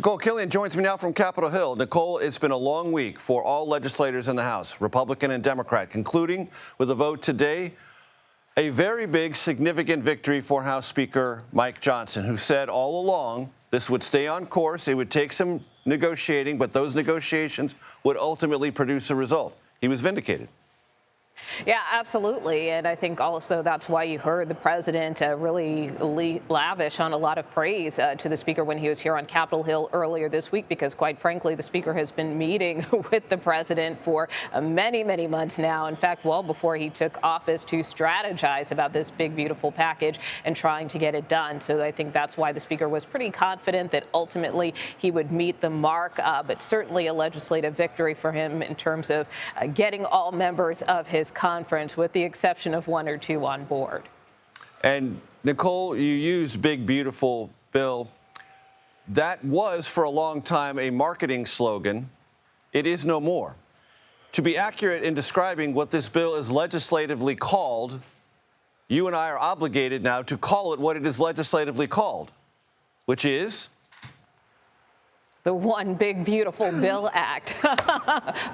Nikole Killion joins me now from Capitol Hill. Nikole, it's been a long week for all legislators in the House, Republican and Democrat, concluding with a vote today. A very big, significant victory for House Speaker Mike Johnson, who said all along this would stay on course. It would take some negotiating, but those negotiations would ultimately produce a result. He was vindicated. Yeah, absolutely. And I think also that's why you heard the president really lavish on a lot of praise to the speaker when he was here on Capitol Hill earlier this week, because quite frankly, the speaker has been meeting with the president for many, many months now. In fact, well before he took office, to strategize about this big, beautiful package and trying to get it done. So I think that's why the speaker was pretty confident that ultimately he would meet the mark, but certainly a legislative victory for him in terms of getting all members of his conference, with the exception of one or two, on board. And Nikole, you used big, beautiful bill. That was for a long time a marketing slogan. It is no more. To be accurate in describing what this bill is legislatively called, you and I are obligated now to call it what it is legislatively called, which is the One Big Beautiful Bill Act,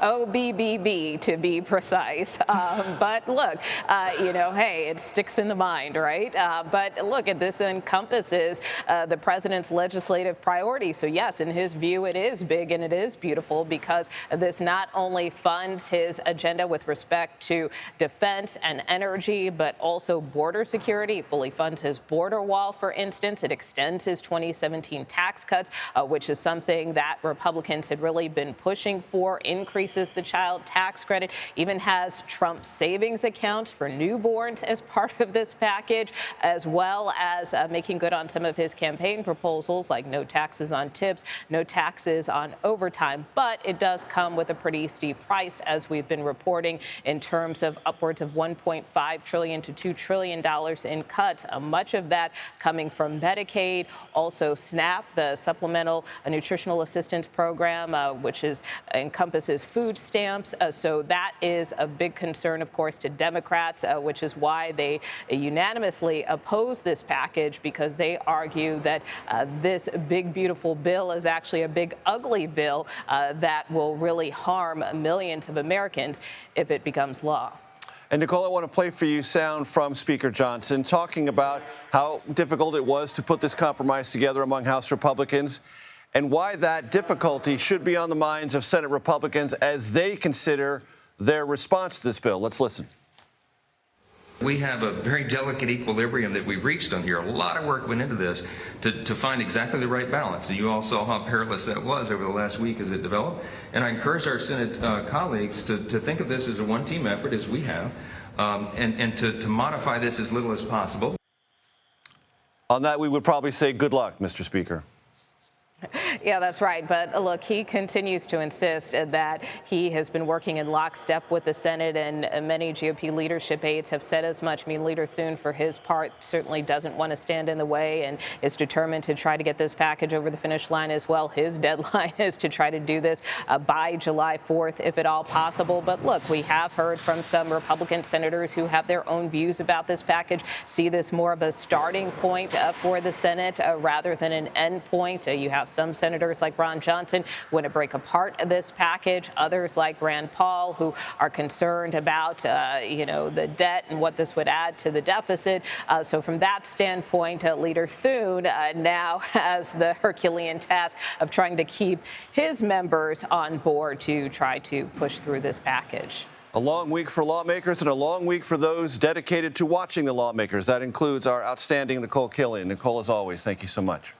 OBBB to be precise. But look, hey, it sticks in the mind, right? But look, this encompasses the president's legislative priorities. So yes, in his view, it is big and it is beautiful, because this not only funds his agenda with respect to defense and energy, but also border security. It fully funds his border wall, for instance. It extends his 2017 tax cuts, which is something that Republicans had really been pushing for, increases the child tax credit, even has Trump savings accounts for newborns as part of this package, as well as making good on some of his campaign proposals, like no taxes on tips, no taxes on overtime. But it does come with a pretty steep price, as we've been reporting, in terms of upwards of $1.5 trillion to $2 trillion in cuts, much of that coming from Medicaid, also SNAP, the Supplemental Nutritional Assistance Program, which encompasses food stamps. So that is a big concern, of course, to Democrats, which is why they unanimously oppose this package, because they argue that this big, beautiful bill is actually a big, ugly bill that will really harm millions of Americans if it becomes law. And Nikole, I want to play for you sound from Speaker Johnson talking about how difficult it was to put this compromise together among House Republicans, and why that difficulty should be on the minds of Senate Republicans as they consider their response to this bill. Let's listen. We have a very delicate equilibrium that we reached on here. A lot of work went into this to find exactly the right balance. And you all saw how perilous that was over the last week as it developed. And I encourage our Senate colleagues to think of this as a one-team effort, as we have, and to modify this as little as possible. On that, we would probably say good luck, Mr. Speaker. Yeah, that's right. But look, he continues to insist that he has been working in lockstep with the Senate, and many GOP leadership aides have said as much. I mean, Leader Thune, for his part, certainly doesn't want to stand in the way and is determined to try to get this package over the finish line as well. His deadline is to try to do this by July 4th, if at all possible. But look, we have heard from some Republican senators who have their own views about this package, see this more of a starting point for the Senate rather than an end point. You have some senators like Ron Johnson want to break apart this package. Others like Rand Paul, who are concerned about, the debt and what this would add to the deficit. So from that standpoint, Leader Thune now has the Herculean task of trying to keep his members on board to try to push through this package. A long week for lawmakers and a long week for those dedicated to watching the lawmakers. That includes our outstanding Nikole Killion. Nikole, as always, thank you so much.